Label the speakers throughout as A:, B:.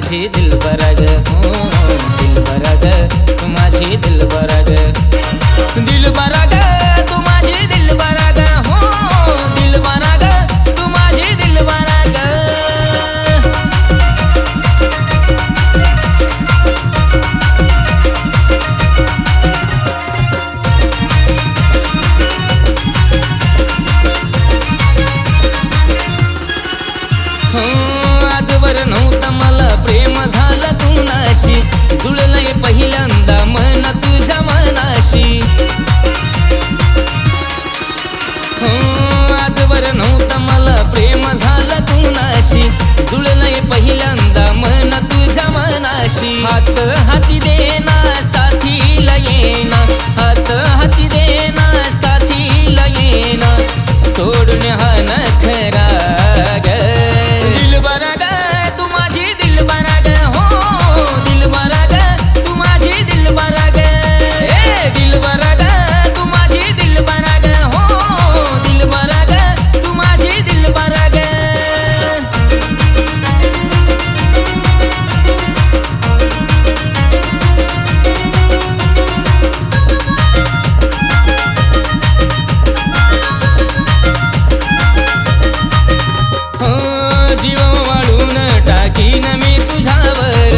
A: माझी दिलबरा ग, हो दिलबरा ग, तू माझी दिलबरा ग, दिलबरा ग, तू माझी दिलबरा ग, हो दिलबरा ग, तू माझी दिलबरा ग. आजवर नव्हतं मला प्रेम झालं कुणाशी, जुळलंय पहिल्यांदा मन तुझ्या मनाशी. आजवर नव्हतं मला प्रेम झालं कुणाशी, जुळलंय पहिल्यांदा मन तुझ्या मनाशी. हात हाती देना साथीला येना, हात हाती देना साथीला येना, सोडून हा नखरा ग. दिलबरा ग, तू माझी दिलबरा ग, हो दिलबरा ग, तू माझी दिलबरा ग, ए दिलबरा ग, तू माझी दिलबरा ग, हो दिलबरा ग, तू माझी दिलबरा ग. जीव वाळून टाकीन मी तुझ्यावर,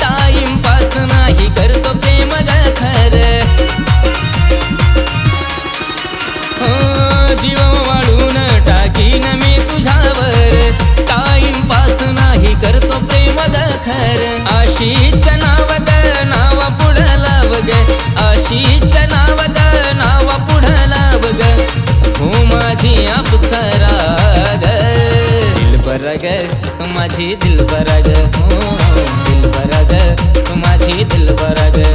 A: टाइमपास नाही करतो प्रेम ग खरं. जीव वाळून टाकीन मी तुझ्यावर, टाइमपास नाही करतो प्रेम ग खरं. आशीच नाव ग, नाव पुढं लाव ग, आशीच नाव ग, नाव पुढं लाव ग, हो माझी अप्सरा ग. दिलबरा ग, तू माझी दिलबरा ग, हो दिलबरा ग, तू माझी दिलबरा ग.